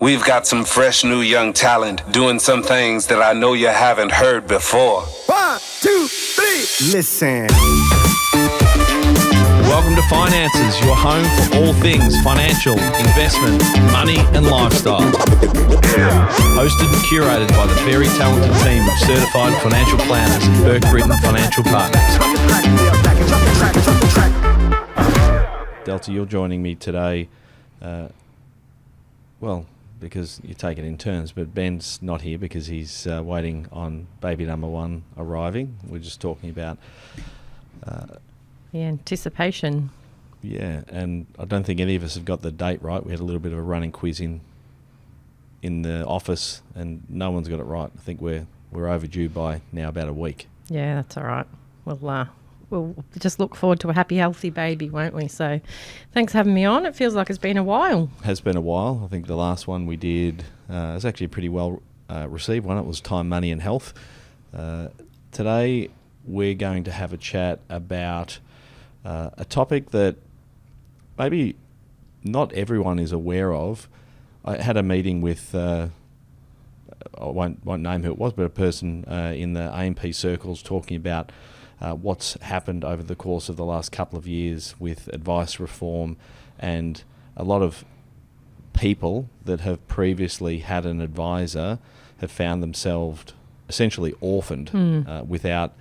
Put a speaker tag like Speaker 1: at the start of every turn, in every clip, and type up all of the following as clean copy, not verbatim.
Speaker 1: We've got some fresh new young talent doing some things that I know you haven't heard before.
Speaker 2: 1, 2, 3, listen.
Speaker 3: Welcome to Finances, your home for all things financial, investment, money and lifestyle. Hosted and curated by the very talented team of certified financial planners and Burke Financial Partners. Delta, you're joining me today, because you take it in turns, but Ben's not here because he's waiting on baby number one arriving. We're just talking about...
Speaker 4: the anticipation.
Speaker 3: Yeah, and I don't think any of us have got the date right. We had a little bit of a running quiz in the office, and no one's got it right. I think we're overdue by now about a week.
Speaker 4: Yeah, that's all right. We'll just look forward to a happy, healthy baby, won't we? So thanks for having me on. It feels like it's been a while.
Speaker 3: Has been a while. I think the last one we did was actually a pretty well received one. It was time, money and health. Today we're going to have a chat about a topic that maybe not everyone is aware of. I had a meeting with, I won't name who it was, but a person in the AMP circles talking about what's happened over the course of the last couple of years with advice reform, and a lot of people that have previously had an advisor have found themselves essentially orphaned without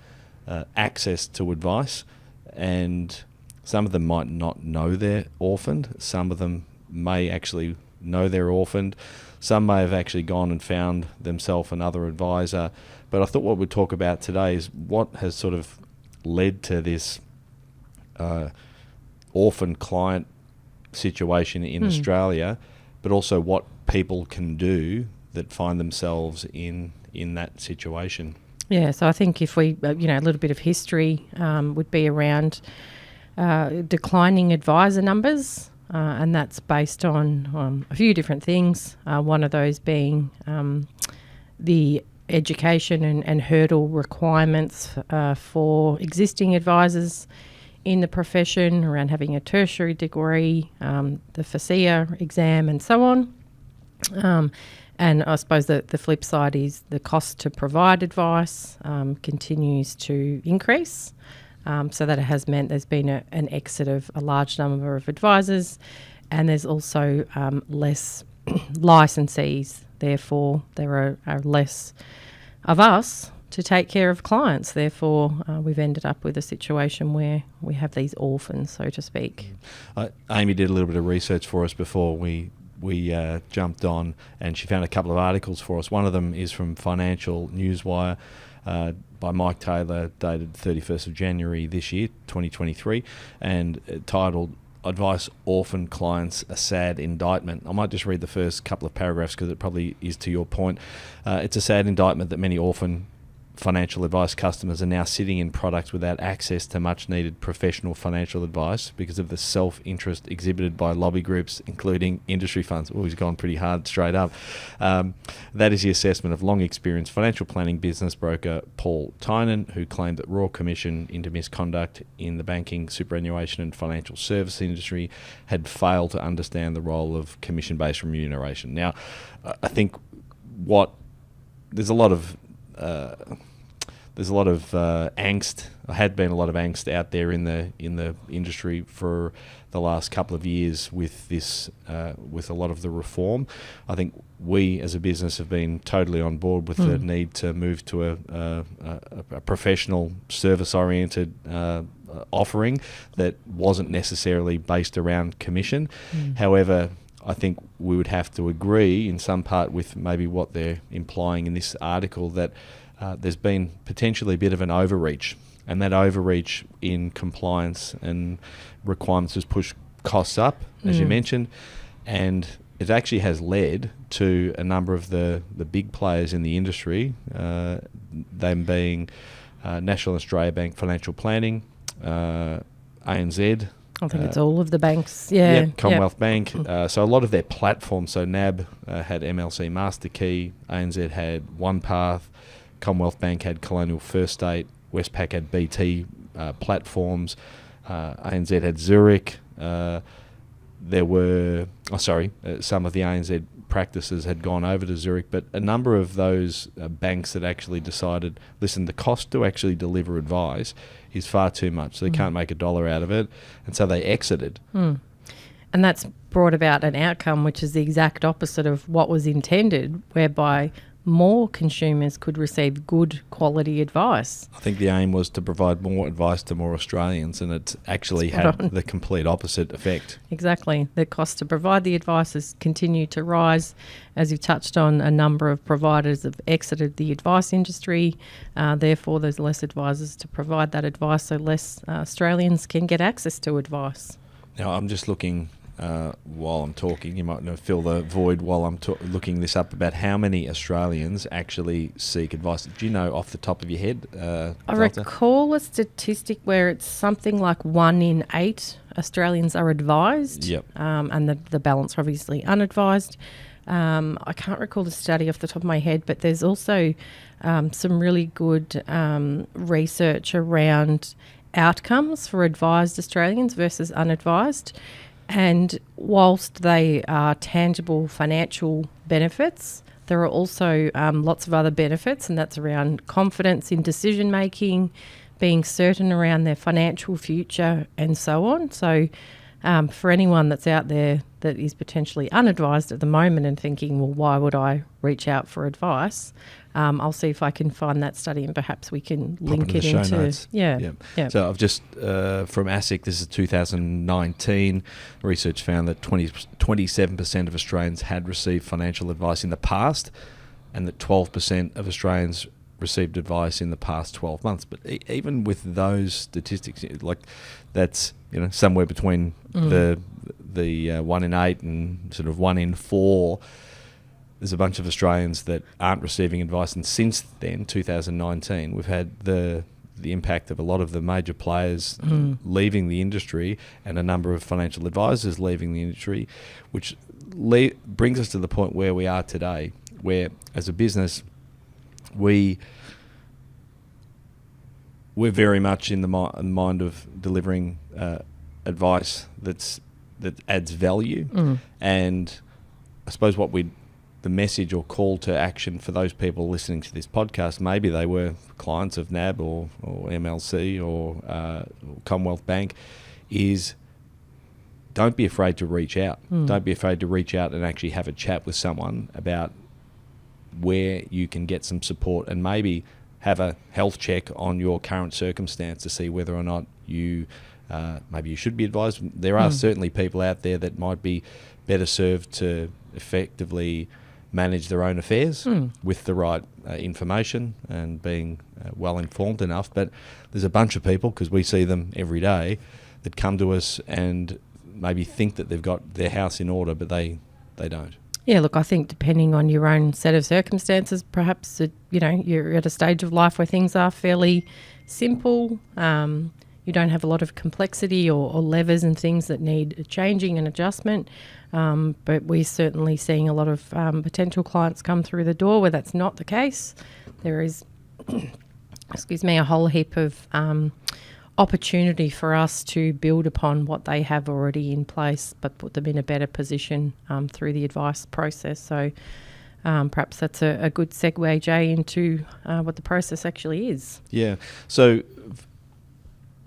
Speaker 3: access to advice, and some of them might not know they're orphaned. Some of them may actually know they're orphaned. Some may have actually gone and found themselves another advisor. But I thought what we'd talk about today is what has sort of led to this orphan client situation in Australia, but also what people can do that find themselves in that situation.
Speaker 4: Yeah, so I think if we, a little bit of history would be around declining advisor numbers, and that's based on a few different things. One of those being the education and hurdle requirements for existing advisors in the profession around having a tertiary degree, the FASEA exam and so on. And I suppose the flip side is the cost to provide advice continues to increase. So that has meant there's been an exit of a large number of advisors, and there's also less licensees. Therefore, there are less of us to take care of clients. Therefore, we've ended up with a situation where we have these orphans, so to speak.
Speaker 3: Amy did a little bit of research for us before we jumped on, and she found a couple of articles for us. One of them is from Financial Newswire by Mike Taylor, dated 31st of January this year, 2023, and titled Advice Orphan Clients, a Sad Indictment. I might just read the first couple of paragraphs because it probably is to your point. It's a sad indictment that many orphan financial advice customers are now sitting in products without access to much needed professional financial advice because of the self-interest exhibited by lobby groups, including industry funds. Oh, he's gone pretty hard straight up. That is the assessment of long-experienced financial planning business broker Paul Tynan, who claimed that Royal Commission into misconduct in the banking, superannuation and financial service industry had failed to understand the role of commission-based remuneration. Now, I think there's a lot of angst. There had been a lot of angst out there in the industry for the last couple of years with this, with a lot of the reform. I think we as a business have been totally on board with the need to move to a professional, service-oriented offering that wasn't necessarily based around commission. However, I think we would have to agree in some part with maybe what they're implying in this article, that there's been potentially a bit of an overreach, and that overreach in compliance and requirements has pushed costs up, as you mentioned, and it actually has led to a number of the big players in the industry, them being National Australia Bank Financial Planning, ANZ,
Speaker 4: I think it's all of the banks. Yeah.
Speaker 3: Yep, Commonwealth Bank. So a lot of their platforms, so NAB had MLC Master Key, ANZ had OnePath, Commonwealth Bank had Colonial First State, Westpac had BT platforms, ANZ had Zurich. There were, some of the ANZ practices had gone over to Zurich, but a number of those banks that actually decided, listen, the cost to actually deliver advice is far too much. So they can't make $1 out of it. And so they exited.
Speaker 4: And that's brought about an outcome which is the exact opposite of what was intended, whereby more consumers could receive good quality advice.
Speaker 3: I think the aim was to provide more advice to more Australians, and it's actually had the complete opposite effect.
Speaker 4: Exactly. The cost to provide the advice has continued to rise. As you touched on, a number of providers have exited the advice industry. Therefore, there's less advisors to provide that advice, so less Australians can get access to advice.
Speaker 3: Now, I'm just looking while I'm talking. You might fill the void while I'm looking this up about how many Australians actually seek advice. Do you know off the top of your head?
Speaker 4: I recall a statistic where it's something like 1 in 8 Australians are advised, and the balance are obviously unadvised. I can't recall the study off the top of my head, but there's also some really good research around outcomes for advised Australians versus unadvised. And whilst they are tangible financial benefits, there are also lots of other benefits, and that's around confidence in decision making, being certain around their financial future, and so on. So for anyone that's out there that is potentially unadvised at the moment and thinking, well, why would I reach out for advice? I'll see if I can find that study and perhaps we can link it into
Speaker 3: notes.
Speaker 4: Yeah.
Speaker 3: So I've just from ASIC, this is 2019. Research found that 27% of Australians had received financial advice in the past, and that 12% of Australians received advice in the past 12 months. But even with those statistics, like that's somewhere between the 1 in 8 and sort of 1 in 4. There's a bunch of Australians that aren't receiving advice, and since then, 2019, we've had the impact of a lot of the major players leaving the industry and a number of financial advisors leaving the industry, which brings us to the point where we are today, where as a business, we're very much in the mind of delivering advice that adds value, and I suppose the message or call to action for those people listening to this podcast, maybe they were clients of NAB or MLC or Commonwealth Bank, is don't be afraid to reach out. Don't be afraid to reach out and actually have a chat with someone about where you can get some support, and maybe have a health check on your current circumstance to see whether or not maybe you should be advised. There are certainly people out there that might be better served to effectively manage their own affairs with the right information and being well informed enough. But there's a bunch of people, because we see them every day, that come to us and maybe think that they've got their house in order, but they don't.
Speaker 4: Yeah, look, I think depending on your own set of circumstances, perhaps you're at a stage of life where things are fairly simple. You don't have a lot of complexity or levers and things that need changing and adjustment. But we're certainly seeing a lot of potential clients come through the door where that's not the case. There is, a whole heap of opportunity for us to build upon what they have already in place, but put them in a better position through the advice process. So perhaps that's a good segue, Jay, into what the process actually is.
Speaker 3: Yeah. So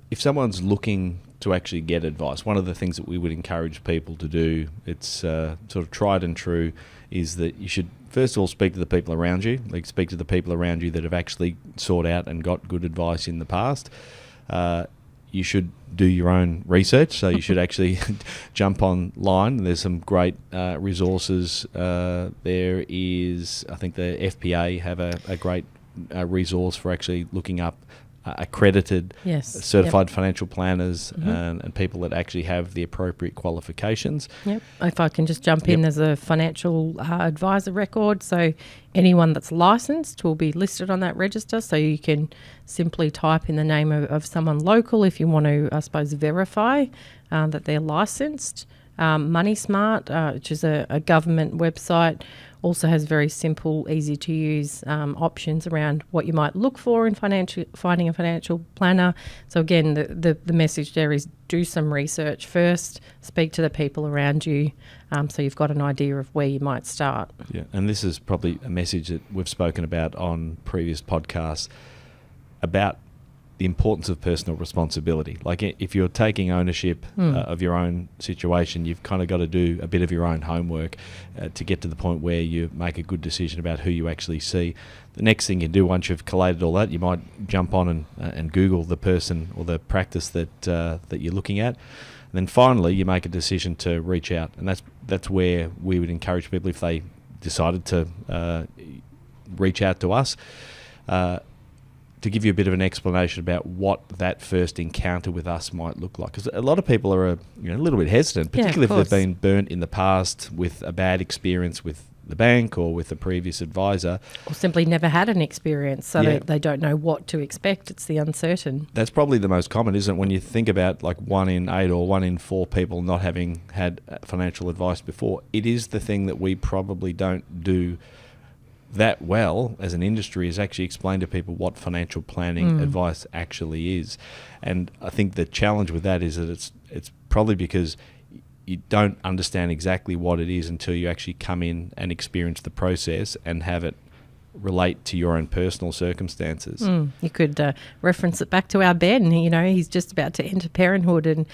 Speaker 3: if someone's looking to actually get advice, one of the things that we would encourage people to do, it's sort of tried and true, is that you should first of all speak to the people around you. Like, speak to the people around you that have actually sought out and got good advice in the past. You should do your own research, so you should actually jump online. There's some great resources. There is, I think the FPA have a great resource for actually looking up accredited, certified financial planners and people that actually have the appropriate qualifications.
Speaker 4: Yep. If I can just jump in, there's a financial advisor record, so anyone that's licensed will be listed on that register, so you can simply type in the name of someone local if you want to, I suppose, verify that they're licensed. Money Smart, which is a government website, also has very simple, easy to use options around what you might look for in finding a financial planner. So again, the message there is do some research first, speak to the people around you, so you've got an idea of where you might start.
Speaker 3: Yeah, and this is probably a message that we've spoken about on previous podcasts about the importance of personal responsibility. Like if you're taking ownership of your own situation, you've kind of got to do a bit of your own homework to get to the point where you make a good decision about who you actually see. The next thing you do once you've collated all that, you might jump on and Google the person or the practice that you're looking at. And then finally, you make a decision to reach out, and that's where we would encourage people, if they decided to reach out to us, to give you a bit of an explanation about what that first encounter with us might look like. Because a lot of people are a little bit hesitant, particularly if they've been burnt in the past with a bad experience with the bank or with a previous advisor.
Speaker 4: Or simply never had an experience, so they don't know what to expect. It's the uncertain.
Speaker 3: That's probably the most common, isn't it? When you think about like 1 in 8 or 1 in 4 people not having had financial advice before, it is the thing that we probably don't do that well as an industry, is actually explain to people what financial planning advice actually is. And I think the challenge with that is that it's probably because you don't understand exactly what it is until you actually come in and experience the process and have it relate to your own personal circumstances.
Speaker 4: You could reference it back to our Ben. He's just about to enter parenthood, and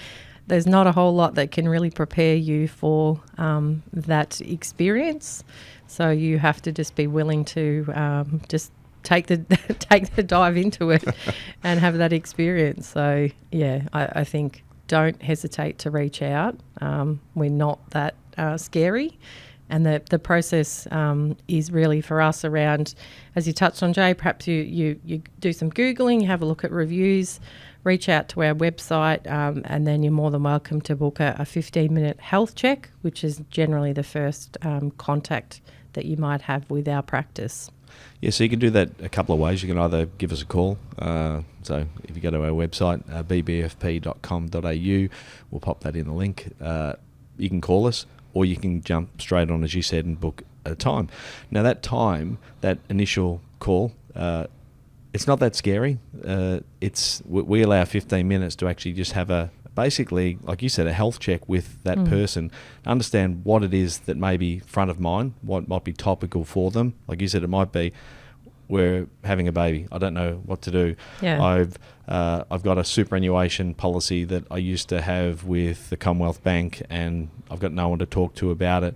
Speaker 4: there's not a whole lot that can really prepare you for that experience. So you have to just be willing to just take the dive into it and have that experience. So I think don't hesitate to reach out. We're not that scary, and the process is really for us around, as you touched on, Jay. Perhaps you do some Googling, you have a look at reviews, reach out to our website, and then you're more than welcome to book a 15-minute health check, which is generally the first contact that you might have with our practice.
Speaker 3: Yeah, so you can do that a couple of ways. You can either give us a call. So if you go to our website, bbfp.com.au, we'll pop that in the link. You can call us, or you can jump straight on, as you said, and book a time. Now that time, that initial call, it's not that scary. We allow 15 minutes to actually just have basically, like you said, a health check with that person, understand what it is that may be front of mind, what might be topical for them. Like you said, it might be, we're having a baby, I don't know what to do.
Speaker 4: Yeah.
Speaker 3: I've got a superannuation policy that I used to have with the Commonwealth Bank, and I've got no one to talk to about it.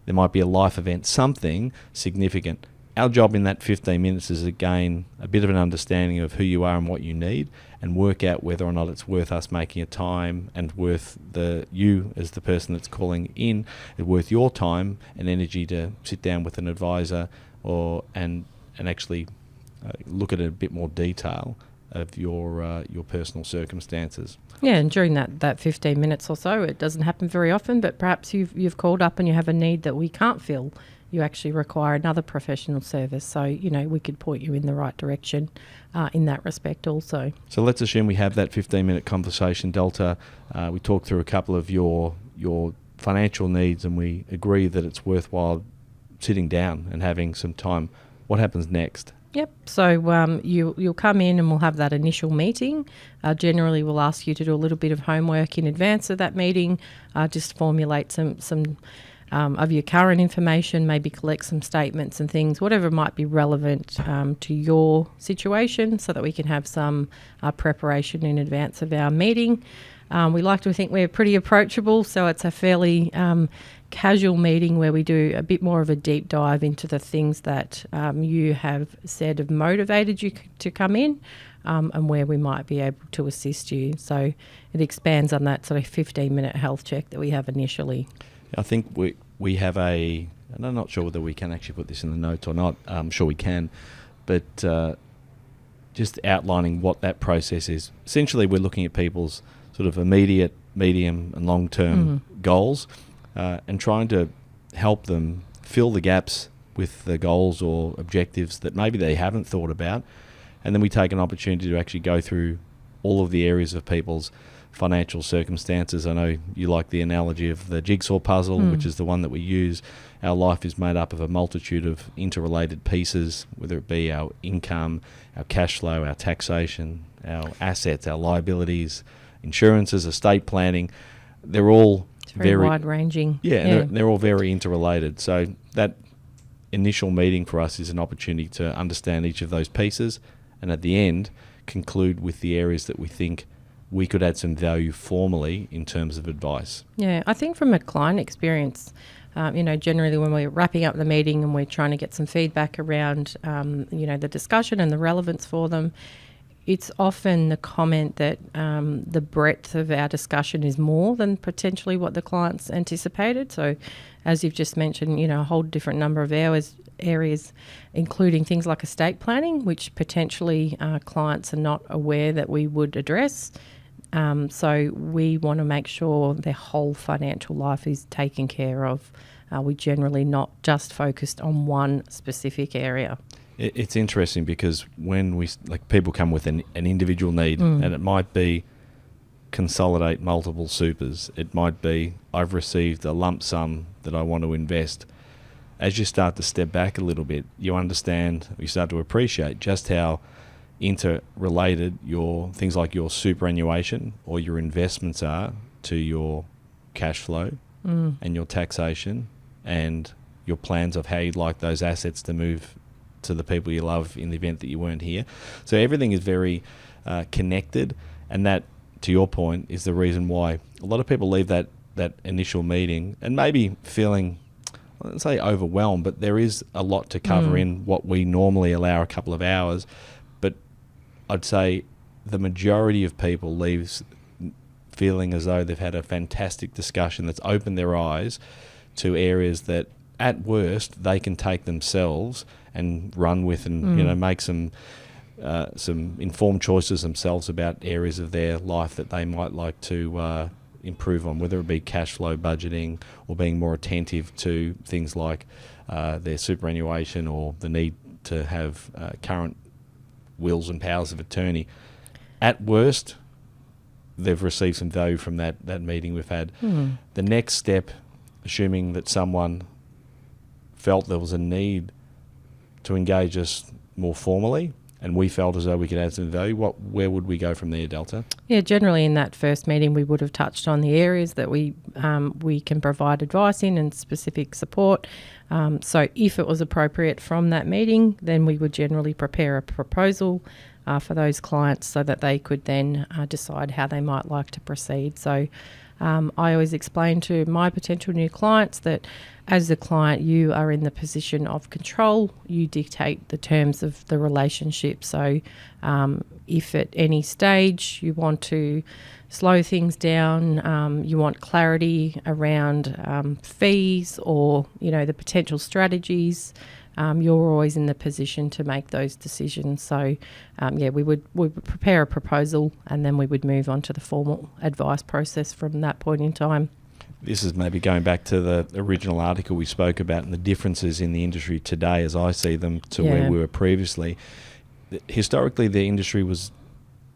Speaker 3: There might be a life event, something significant. Our job in that 15 minutes is to gain a bit of an understanding of who you are and what you need, and work out whether or not it's worth us making a time, and worth you as the person that's calling in, it's worth your time and energy to sit down with an advisor and actually look at a bit more detail of your personal circumstances. Yeah,
Speaker 4: and during that 15 minutes or so, it doesn't happen very often, but perhaps you've called up and you have a need that we can't fill. You actually require another professional service. So, we could point you in the right direction in that respect also. So
Speaker 3: let's assume we have that 15-minute conversation, Delta. We talk through a couple of your financial needs, and we agree that it's worthwhile sitting down and having some time. What happens next?
Speaker 4: Yep. So you'll come in and we'll have that initial meeting. Generally, we'll ask you to do a little bit of homework in advance of that meeting, just formulate some of your current information, maybe collect some statements and things, whatever might be relevant to your situation, so that we can have some preparation in advance of our meeting. We like to think we're pretty approachable, so it's a fairly casual meeting where we do a bit more of a deep dive into the things that you have said have motivated you to come in, and where we might be able to assist you. So it expands on that sort of 15-minute health check that we have initially.
Speaker 3: I think we have and I'm not sure whether we can actually put this in the notes or not. I'm sure we can, but just outlining what that process is. Essentially, we're looking at people's sort of immediate, medium and long-term goals, and trying to help them fill the gaps with the goals or objectives that maybe they haven't thought about. And then we take an opportunity to actually go through all of the areas of people's financial circumstances. I know you like the analogy of the jigsaw puzzle, which is the one that we use. Our life is made up of a multitude of interrelated pieces, whether it be our income, our cash flow, our taxation, our assets, our liabilities, insurances, estate planning. They're all
Speaker 4: It's very wide-ranging.
Speaker 3: Yeah. They're all very interrelated. So that initial meeting for us is an opportunity to understand each of those pieces, and at the end conclude with the areas that we think we could add some value formally in terms of advice.
Speaker 4: Yeah, I think from a client experience, generally when we're wrapping up the meeting and we're trying to get some feedback around, the discussion and the relevance for them, it's often the comment that the breadth of our discussion is more than potentially what the clients anticipated. So as you've just mentioned, a whole different number of areas, including things like estate planning, which potentially clients are not aware that we would address. So we want to make sure their whole financial life is taken care of. We're generally not just focused on one specific area.
Speaker 3: It's interesting because when people come with an individual need, and it might be consolidate multiple supers. It might be I've received a lump sum that I want to invest. As you start to step back a little bit, you start to appreciate just how interrelated things like your superannuation or your investments are to your cash flow and your taxation and your plans of how you'd like those assets to move to the people you love in the event that you weren't here. So everything is very connected, and that, to your point, is the reason why a lot of people leave that initial meeting and maybe feeling, let's say, overwhelmed, but there is a lot to cover in what we normally allow a couple of hours. But I'd say the majority of people leaves feeling as though they've had a fantastic discussion that's opened their eyes to areas that, at worst, they can take themselves and run with and make some informed choices themselves about areas of their life that they might like to improve on, whether it be cash flow budgeting or being more attentive to things like their superannuation or the need to have current wills and powers of attorney. At worst, they've received some value from that meeting we've had. The next step, assuming that someone felt there was a need to engage us more formally, and we felt as though we could add some value, where would we go from there, Delta?
Speaker 4: Yeah, generally in that first meeting we would have touched on the areas that we can provide advice in and specific support. So if it was appropriate from that meeting, then we would generally prepare a proposal for those clients so that they could then decide how they might like to proceed. So I always explain to my potential new clients that as the client, you are in the position of control. You dictate the terms of the relationship. So if at any stage you want to slow things down, you want clarity around fees or, the potential strategies, you're always in the position to make those decisions. So, we would prepare a proposal and then we would move on to the formal advice process from that point in time.
Speaker 3: This is maybe going back to the original article we spoke about and the differences in the industry today as I see them to where we were previously. Historically, the industry was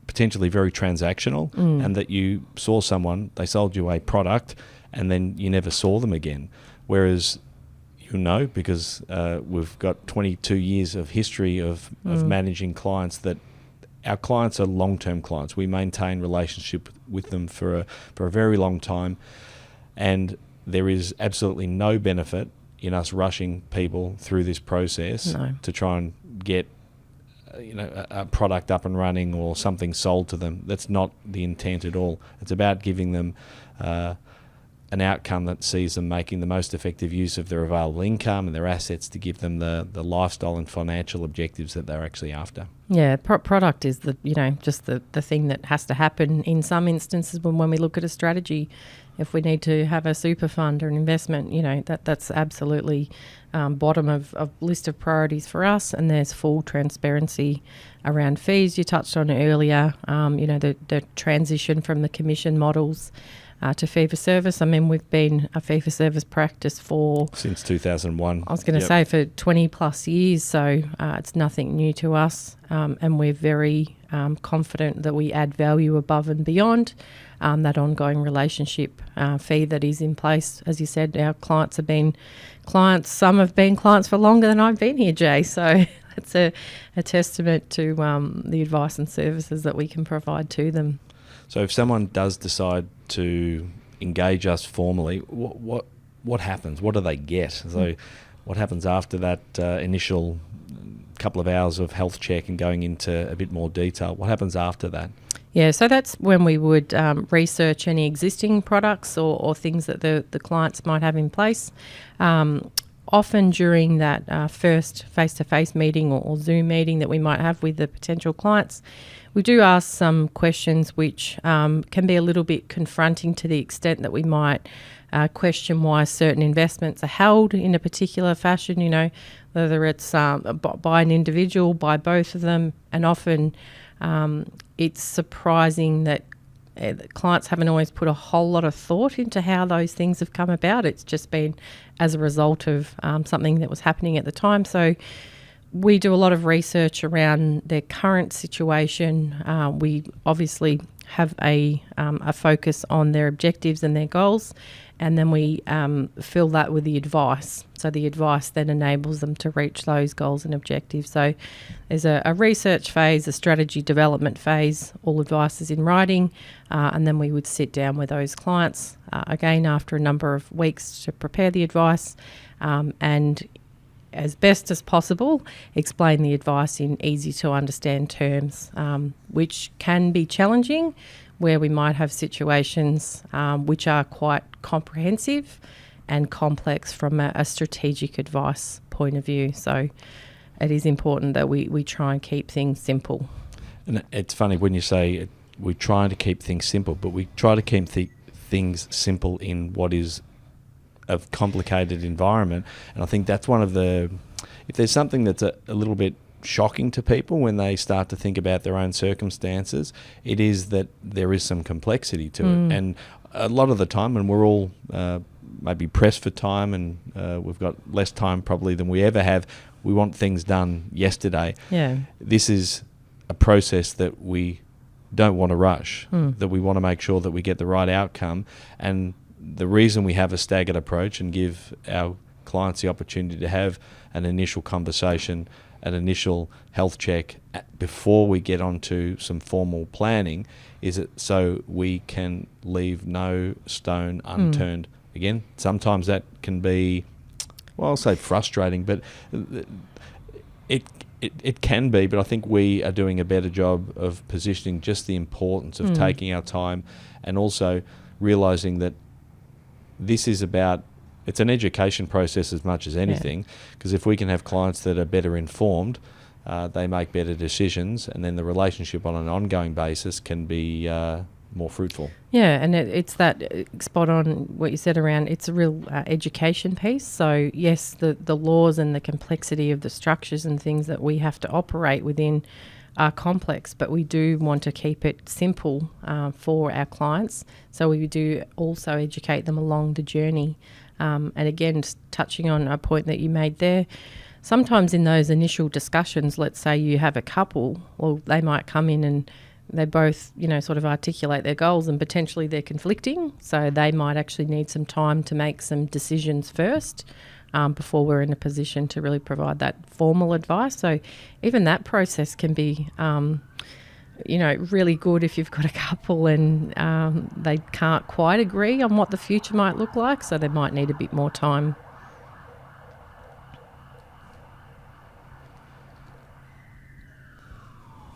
Speaker 3: potentially very transactional, and that you saw someone, they sold you a product and then you never saw them again. Whereas because we've got 22 years of history of managing clients, that our clients are long-term clients. We maintain relationship with them for a very long time, and there is absolutely no benefit in us rushing people through this process to try and get a product up and running or something sold to them. That's not the intent at all. It's about giving them an outcome that sees them making the most effective use of their available income and their assets to give them the lifestyle and financial objectives that they're actually after.
Speaker 4: Yeah, product is just the thing that has to happen in some instances when we look at a strategy. If we need to have a super fund or an investment, that's absolutely bottom of list of priorities for us, and there's full transparency around fees. You touched on it earlier, the transition from the commission models to fee-for-service. I mean, we've been a fee-for-service practice for...
Speaker 3: Since 2001.
Speaker 4: I was going to say for 20 plus years, so it's nothing new to us, and we're very confident that we add value above and beyond that ongoing relationship fee that is in place. As you said, our clients have been clients, some have been clients for longer than I've been here, Jay, so it's a testament to the advice and services that we can provide to them.
Speaker 3: So if someone does decide to engage us formally, what happens? What do they get? So what happens after that initial couple of hours of health check and going into a bit more detail? What happens after that?
Speaker 4: Yeah, so that's when we would research any existing products or things that the clients might have in place. Often during that first face-to-face meeting or Zoom meeting that we might have with the potential clients, we do ask some questions which can be a little bit confronting to the extent that we might question why certain investments are held in a particular fashion, you know, whether it's by an individual, by both of them, and often it's surprising that clients haven't always put a whole lot of thought into how those things have come about. It's just been as a result of something that was happening at the time. So we do a lot of research around their current situation. We obviously have a focus on their objectives and their goals, and then we fill that with the advice. So the advice then enables them to reach those goals and objectives. So there's a research phase, a strategy development phase, all advice is in writing, and then we would sit down with those clients, again after a number of weeks to prepare the advice, and as best as possible, explain the advice in easy to understand terms, which can be challenging, where we might have situations which are quite comprehensive and complex from a strategic advice point of view. So it is important that we try and keep things simple.
Speaker 3: And it's funny when you say we're trying to keep things simple, but we try to keep things simple in what is a complicated environment. And I think that's one of the, if there's something that's a little bit shocking to people when they start to think about their own circumstances, it is that there is some complexity to it. And a lot of the time, when we're all maybe pressed for time and we've got less time probably than we ever have, we want things done yesterday.
Speaker 4: Yeah.
Speaker 3: This is a process that we don't want to rush, that we want to make sure that we get the right outcome. And the reason we have a staggered approach and give our clients the opportunity to have an initial conversation, an initial health check before we get onto some formal planning is it so we can leave no stone unturned. Again, sometimes that can be, well, I'll say frustrating, but it can be, but I think we are doing a better job of positioning just the importance of taking our time and also realising that this is about, it's an education process as much as anything, because if we can have clients that are better informed, they make better decisions, and then the relationship on an ongoing basis can be more fruitful.
Speaker 4: Yeah, and it's that spot on what you said around, it's a real education piece. So yes, the laws and the complexity of the structures and things that we have to operate within are complex, but we do want to keep it simple for our clients. So we do also educate them along the journey. And again, just touching on a point that you made there, sometimes in those initial discussions, let's say you have a couple, or they might come in and they both, you know, sort of articulate their goals and potentially they're conflicting. So they might actually need some time to make some decisions first before we're in a position to really provide that formal advice. So even that process can be, you know, really good if you've got a couple and they can't quite agree on what the future might look like. So they might need a bit more time.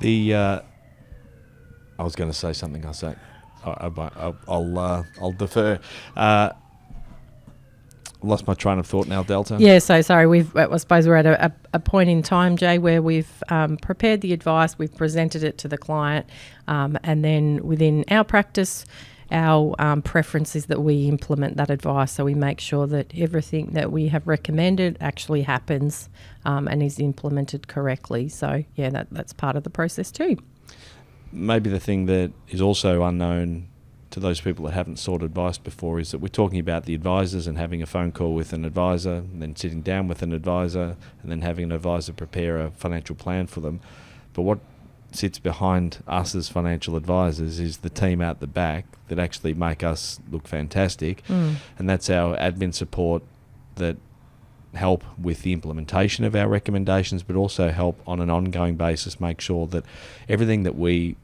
Speaker 3: I was going to say something. I'll defer. Lost my train of thought now, Delta.
Speaker 4: Yeah, so sorry. I suppose we're at a point in time, Jay, where we've prepared the advice, we've presented it to the client, and then within our practice, our preference is that we implement that advice. So we make sure that everything that we have recommended actually happens and is implemented correctly. So yeah, that's part of the process too.
Speaker 3: Maybe the thing that is also unknown to those people that haven't sought advice before is that we're talking about the advisors and having a phone call with an advisor, and then sitting down with an advisor, and then having an advisor prepare a financial plan for them. But what sits behind us as financial advisors is the team out the back that actually make us look fantastic, and that's our admin support that help with the implementation of our recommendations, but also help on an ongoing basis make sure that everything that we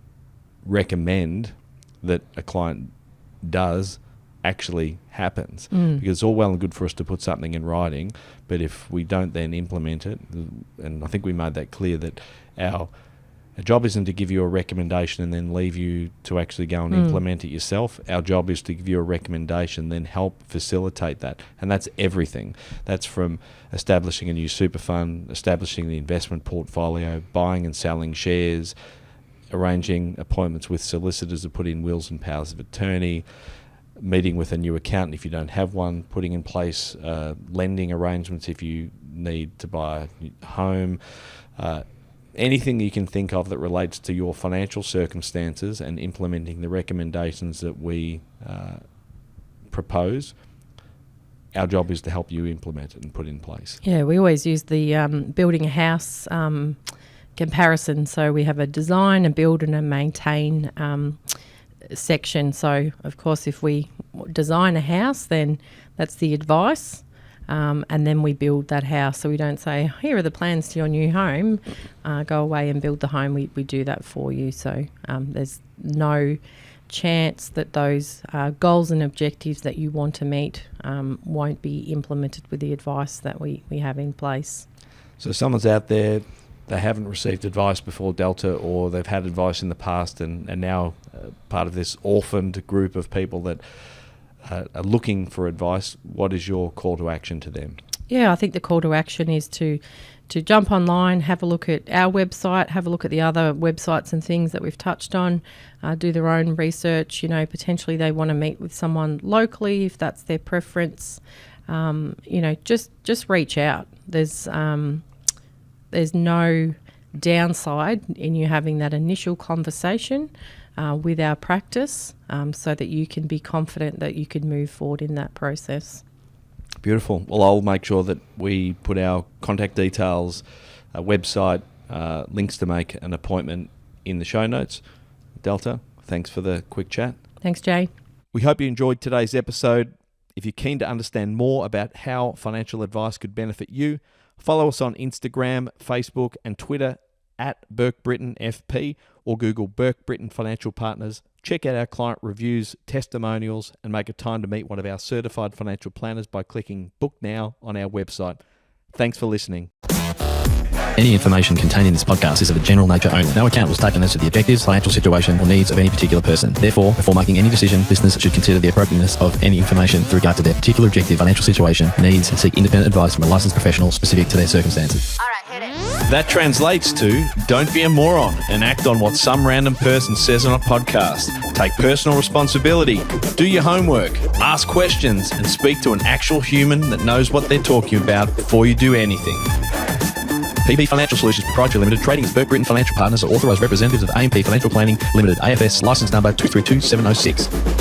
Speaker 3: recommend that a client does actually happens. Because it's all well and good for us to put something in writing, but if we don't then implement it, and I think we made that clear that our job isn't to give you a recommendation and then leave you to actually go and implement it yourself. Our job is to give you a recommendation, then help facilitate that. And that's everything. That's from establishing a new super fund, establishing the investment portfolio, buying and selling shares, arranging appointments with solicitors to put in wills and powers of attorney, meeting with a new accountant if you don't have one, putting in place lending arrangements if you need to buy a home, anything you can think of that relates to your financial circumstances, and implementing the recommendations that we propose. Our job is to help you implement it and put it in place.
Speaker 4: Yeah, we always use the building a house comparison. So we have a design, a build and a maintain section. So, of course, if we design a house, then that's the advice. And then we build that house. So we don't say, here are the plans to your new home, go away and build the home. We do that for you. So there's no chance that those goals and objectives that you want to meet won't be implemented with the advice that we have in place.
Speaker 3: So someone's out there, they haven't received advice before Delta, or they've had advice in the past and now part of this orphaned group of people that are looking for advice. What is your call to action to them?
Speaker 4: Yeah, I think the call to action is to jump online, have a look at our website, have a look at the other websites and things that we've touched on, do their own research. You know, potentially they want to meet with someone locally if that's their preference. You know, just reach out. There's no downside in you having that initial conversation with our practice, so that you can be confident that you can move forward in that process.
Speaker 3: Beautiful. Well, I'll make sure that we put our contact details, website, links to make an appointment in the show notes. Delta, thanks for the quick chat.
Speaker 4: Thanks, Jay.
Speaker 3: We hope you enjoyed today's episode. If you're keen to understand more about how financial advice could benefit you, follow us on Instagram, Facebook and Twitter at Burke Britain FP, or Google Burke Britain Financial Partners. Check out our client reviews, testimonials, and make a time to meet one of our certified financial planners by clicking Book Now on our website. Thanks for listening.
Speaker 5: Any information contained in this podcast is of a general nature only. No account was taken as to the objectives, financial situation, or needs of any particular person. Therefore, before making any decision, listeners should consider the appropriateness of any information with regard to their particular objective, financial situation, needs, and seek independent advice from a licensed professional specific to their circumstances.
Speaker 6: All right, hit it.
Speaker 3: That translates to don't be a moron and act on what some random person says on a podcast. Take personal responsibility, do your homework, ask questions, and speak to an actual human that knows what they're talking about before you do anything. PB Financial Solutions Proprietary Limited, trading as Burke Britain Financial Partners, are authorised representatives of AMP Financial Planning Limited, AFS licence number 232706.